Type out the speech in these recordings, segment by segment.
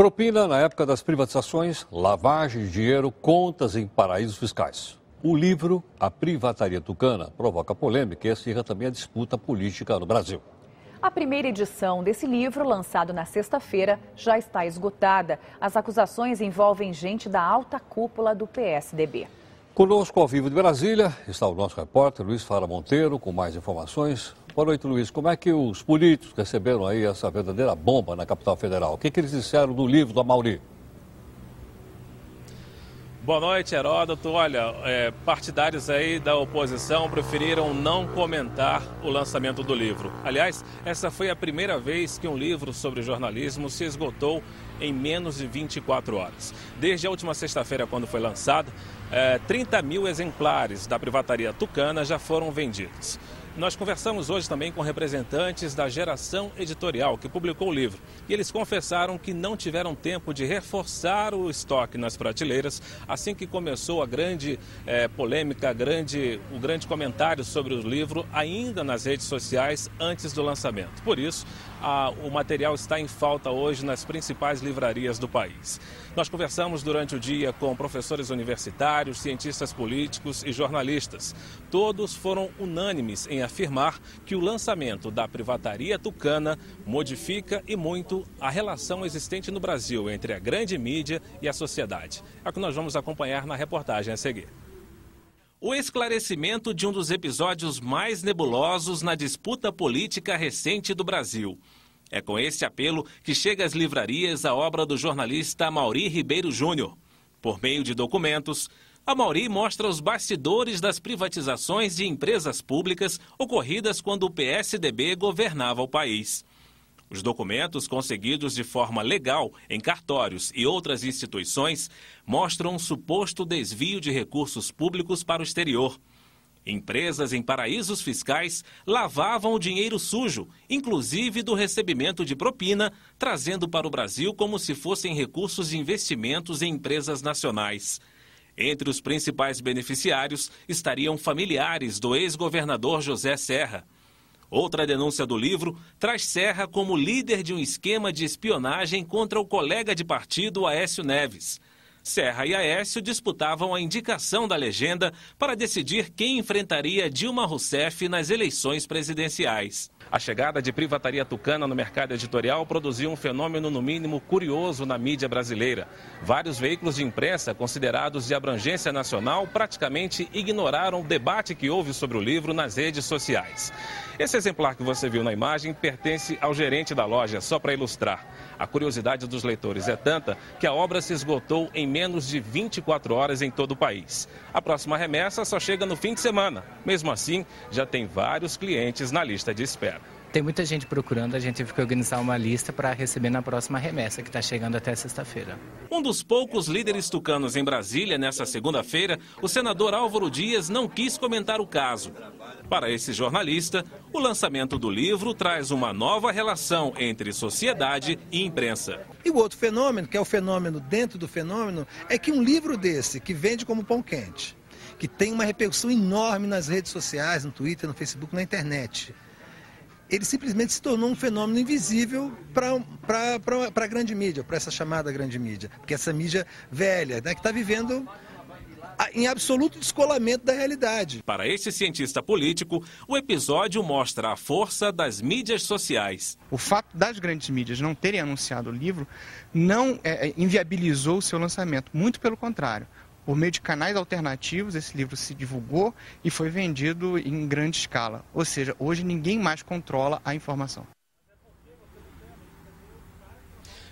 Propina na época das privatizações, lavagem de dinheiro, contas em paraísos fiscais. O livro A Privataria Tucana provoca polêmica e acirra também a disputa política no Brasil. A primeira edição desse livro, lançado na sexta-feira, já está esgotada. As acusações envolvem gente da alta cúpula do PSDB. Conosco ao vivo de Brasília está o nosso repórter Luiz Fara Monteiro com mais informações. Boa noite, Luiz. Como é que os políticos receberam aí essa verdadeira bomba na capital federal? O que eles disseram do livro do Amaury? Boa noite, Heródoto. Olha, partidários aí da oposição preferiram não comentar o lançamento do livro. Aliás, essa foi a primeira vez que um livro sobre jornalismo se esgotou em menos de 24 horas. Desde a última sexta-feira, quando foi lançado, 30 mil exemplares da Privataria Tucana já foram vendidos. Nós conversamos hoje também com representantes da Geração Editorial, que publicou o livro. E eles confessaram que não tiveram tempo de reforçar o estoque nas prateleiras assim que começou a grande polêmica, o grande comentário sobre o livro ainda nas redes sociais antes do lançamento. Por isso, o material está em falta hoje nas principais livrarias do país. Nós conversamos durante o dia com professores universitários, cientistas políticos e jornalistas. Todos foram unânimes em afirmar que o lançamento da Privataria Tucana modifica e muito a relação existente no Brasil entre a grande mídia e a sociedade. É o que nós vamos acompanhar na reportagem a seguir. O esclarecimento de um dos episódios mais nebulosos na disputa política recente do Brasil. É com esse apelo que chega às livrarias a obra do jornalista Amaury Ribeiro Júnior. Por meio de documentos, Amaury mostra os bastidores das privatizações de empresas públicas ocorridas quando o PSDB governava o país. Os documentos, conseguidos de forma legal em cartórios e outras instituições, mostram um suposto desvio de recursos públicos para o exterior. Empresas em paraísos fiscais lavavam o dinheiro sujo, inclusive do recebimento de propina, trazendo para o Brasil como se fossem recursos de investimentos em empresas nacionais. Entre os principais beneficiários estariam familiares do ex-governador José Serra. Outra denúncia do livro traz Serra como líder de um esquema de espionagem contra o colega de partido Aécio Neves. Serra e Aécio disputavam a indicação da legenda para decidir quem enfrentaria Dilma Rousseff nas eleições presidenciais. A chegada de Privataria Tucana no mercado editorial produziu um fenômeno, no mínimo, curioso na mídia brasileira. Vários veículos de imprensa, considerados de abrangência nacional, praticamente ignoraram o debate que houve sobre o livro nas redes sociais. Esse exemplar que você viu na imagem pertence ao gerente da loja, só para ilustrar. A curiosidade dos leitores é tanta que a obra se esgotou em menos de 24 horas em todo o país. A próxima remessa só chega no fim de semana. Mesmo assim, já tem vários clientes na lista de espera. Tem muita gente procurando, a gente teve que organizar uma lista para receber na próxima remessa, que está chegando até sexta-feira. Um dos poucos líderes tucanos em Brasília, nessa segunda-feira, o senador Álvaro Dias não quis comentar o caso. Para esse jornalista, o lançamento do livro traz uma nova relação entre sociedade e imprensa. E o outro fenômeno, que é o fenômeno dentro do fenômeno, é que um livro desse, que vende como pão quente, que tem uma repercussão enorme nas redes sociais, no Twitter, no Facebook, na internet, ele simplesmente se tornou um fenômeno invisível para a grande mídia, para essa chamada grande mídia. Porque essa mídia velha, né, que está vivendo em absoluto descolamento da realidade. Para esse cientista político, o episódio mostra a força das mídias sociais. O fato das grandes mídias não terem anunciado o livro não inviabilizou o seu lançamento, muito pelo contrário. Por meio de canais alternativos, esse livro se divulgou e foi vendido em grande escala. Ou seja, hoje ninguém mais controla a informação.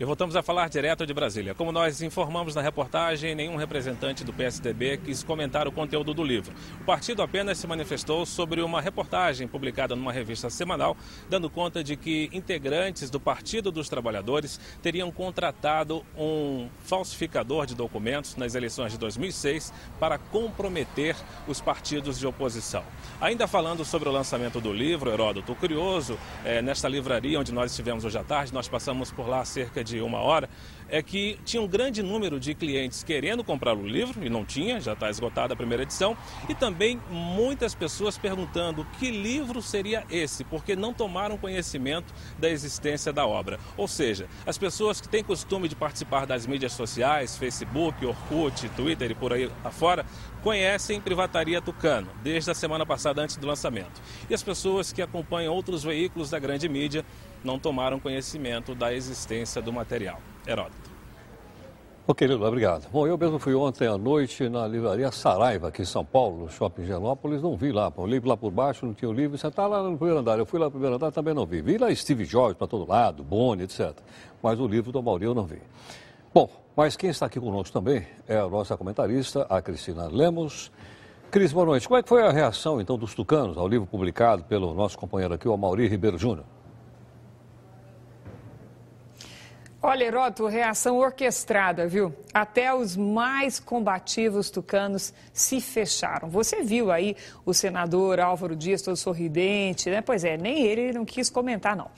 E voltamos a falar direto de Brasília. Como nós informamos na reportagem, nenhum representante do PSDB quis comentar o conteúdo do livro. O partido apenas se manifestou sobre uma reportagem publicada numa revista semanal, dando conta de que integrantes do Partido dos Trabalhadores teriam contratado um falsificador de documentos nas eleições de 2006 para comprometer os partidos de oposição. Ainda falando sobre o lançamento do livro, Heródoto, curioso, nesta livraria onde nós estivemos hoje à tarde, nós passamos por lá cerca de uma hora, é que tinha um grande número de clientes querendo comprar o livro, e não tinha, já está esgotada a primeira edição, e também muitas pessoas perguntando que livro seria esse, porque não tomaram conhecimento da existência da obra. Ou seja, as pessoas que têm costume de participar das mídias sociais, Facebook, Orkut, Twitter e por aí afora, conhecem Privataria Tucano, desde a semana passada antes do lançamento. E as pessoas que acompanham outros veículos da grande mídia não tomaram conhecimento da existência do material. Heródoto. Ok, Lula, obrigado. Bom, eu mesmo fui ontem à noite na livraria Saraiva, aqui em São Paulo, no Shopping Higienópolis, não vi lá. O livro lá por baixo, não tinha o livro, você está lá no primeiro andar. Eu fui lá no primeiro andar, também não vi. Vi lá Steve Jobs para todo lado, Boni, etc. Mas o livro do Amaury eu não vi. Bom, mas quem está aqui conosco também é a nossa comentarista, a Cristina Lemos. Cris, boa noite. Como é que foi a reação, então, dos tucanos ao livro publicado pelo nosso companheiro aqui, o Amaury Ribeiro Júnior? Olha, Heródoto, reação orquestrada, viu? Até os mais combativos tucanos se fecharam. Você viu aí o senador Álvaro Dias todo sorridente, né? Pois é, nem ele não quis comentar, não.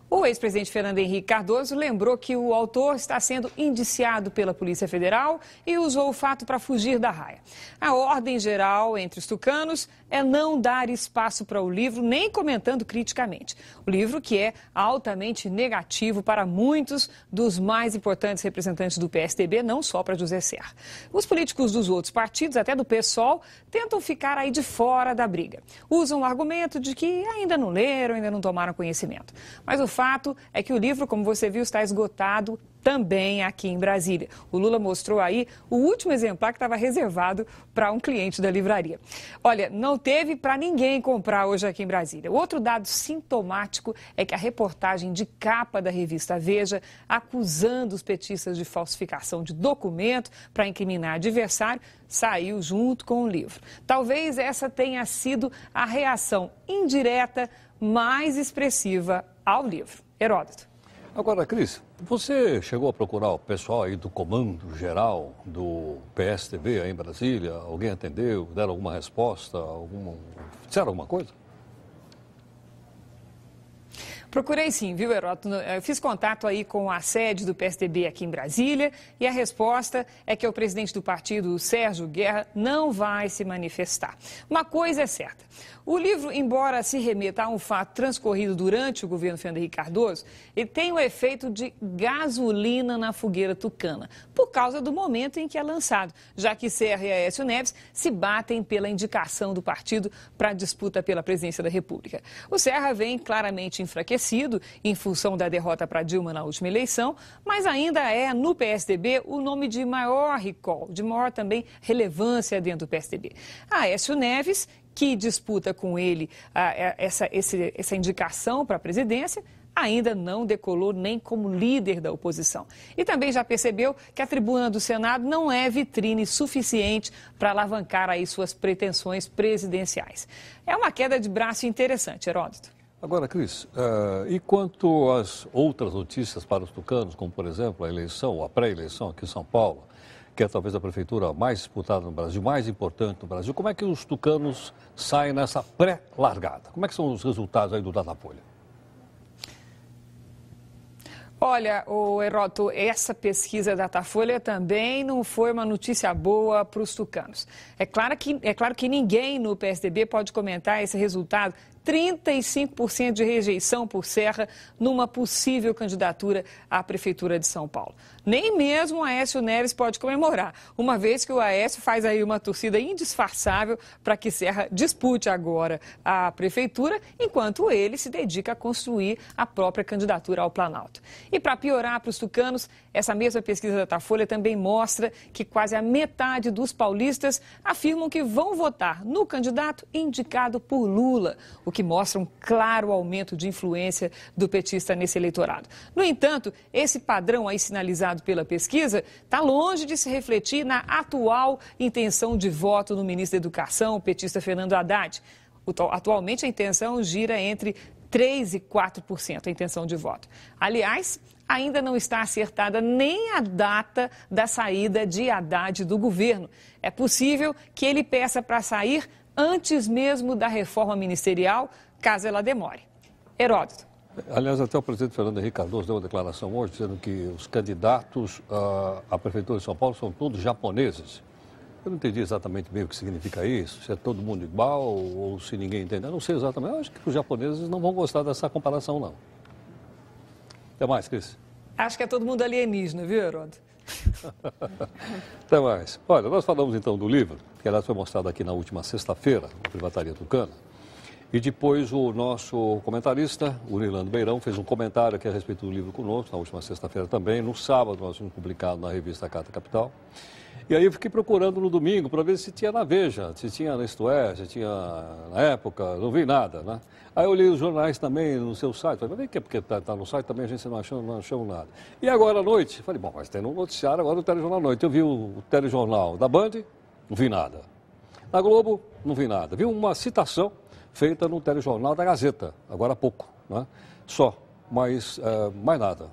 O ex-presidente Fernando Henrique Cardoso lembrou que o autor está sendo indiciado pela Polícia Federal e usou o fato para fugir da raia. A ordem geral entre os tucanos é não dar espaço para o livro, nem comentando criticamente. O livro que é altamente negativo para muitos dos mais importantes representantes do PSDB, não só para José Serra. Os políticos dos outros partidos, até do PSOL, tentam ficar aí de fora da briga. Usam o argumento de que ainda não leram, ainda não tomaram conhecimento. Mas o fato é que o livro, como você viu, está esgotado também aqui em Brasília. O Lula mostrou aí o último exemplar que estava reservado para um cliente da livraria. Olha, não teve para ninguém comprar hoje aqui em Brasília. Outro dado sintomático é que a reportagem de capa da revista Veja, acusando os petistas de falsificação de documento para incriminar adversário, saiu junto com o livro. Talvez essa tenha sido a reação indireta mais expressiva ao livro. Heródoto. Agora, Cris, você chegou a procurar o pessoal aí do Comando Geral do PSDB aí em Brasília? Alguém atendeu? Deram alguma resposta? Disseram alguma coisa? Procurei sim, viu, Heródoto? Eu fiz contato aí com a sede do PSDB aqui em Brasília e a resposta é que o presidente do partido, Sérgio Guerra, não vai se manifestar. Uma coisa é certa, o livro, embora se remeta a um fato transcorrido durante o governo Fernando Henrique Cardoso, ele tem o efeito de gasolina na fogueira tucana, por causa do momento em que é lançado, já que Serra e Aécio Neves se batem pela indicação do partido para a disputa pela presidência da República. O Serra vem claramente enfraquecido em função da derrota para Dilma na última eleição, mas ainda é, no PSDB, o nome de maior recall, de maior também relevância dentro do PSDB. Aécio Neves, que disputa com ele essa indicação para a presidência, ainda não decolou nem como líder da oposição. E também já percebeu que a tribuna do Senado não é vitrine suficiente para alavancar aí suas pretensões presidenciais. É uma queda de braço interessante, Heródoto. Agora, Cris, e quanto às outras notícias para os tucanos, como, por exemplo, a eleição, a pré-eleição aqui em São Paulo, que é talvez a prefeitura mais disputada no Brasil, mais importante no Brasil, como é que os tucanos saem nessa pré-largada? Como é que são os resultados aí do Datafolha? Olha, Heródoto, essa pesquisa da Datafolha também não foi uma notícia boa para os tucanos. É claro que ninguém no PSDB pode comentar esse resultado. 35% de rejeição por Serra numa possível candidatura à Prefeitura de São Paulo. Nem mesmo o Aécio Neves pode comemorar, uma vez que o Aécio faz aí uma torcida indisfarçável para que Serra dispute agora a Prefeitura, enquanto ele se dedica a construir a própria candidatura ao Planalto. E para piorar para os tucanos, essa mesma pesquisa da Datafolha também mostra que quase a metade dos paulistas afirmam que vão votar no candidato indicado por Lula, o que mostra um claro aumento de influência do petista nesse eleitorado. No entanto, esse padrão aí sinalizado pela pesquisa está longe de se refletir na atual intenção de voto no ministro da Educação, o petista Fernando Haddad. Atualmente, a intenção gira entre 3% e 4% a intenção de voto. Aliás, ainda não está acertada nem a data da saída de Haddad do governo. É possível que ele peça para sair antes mesmo da reforma ministerial, caso ela demore. Heródoto. Aliás, até o presidente Fernando Henrique Cardoso deu uma declaração hoje dizendo que os candidatos à Prefeitura de São Paulo são todos japoneses. Eu não entendi exatamente bem o que significa isso, se é todo mundo igual ou se ninguém entende. Eu não sei exatamente, eu acho que os japoneses não vão gostar dessa comparação, não. Até mais, Cris. Acho que é todo mundo alienígena, viu, Heródoto? Até mais. Olha, nós falamos então do livro, que aliás foi mostrado aqui na última sexta-feira, na Privataria Tucana. E depois o nosso comentarista, o Nirlando Beirão, fez um comentário aqui a respeito do livro conosco, na última sexta-feira também. No sábado nós fomos publicado na revista Carta Capital. E aí eu fiquei procurando no domingo para ver se tinha na Veja, se tinha na Isto É, se tinha na Época, não vi nada, né? Aí eu li os jornais também no seu site, falei, mas vem que porque está no site também a gente não achou nada. E agora à noite, falei, bom, mas tem no noticiário agora o telejornal à noite. Eu vi o telejornal da Band, não vi nada. Na Globo, não vi nada. Vi uma citação feita no telejornal da Gazeta, agora há pouco, né? Só, mas mais nada.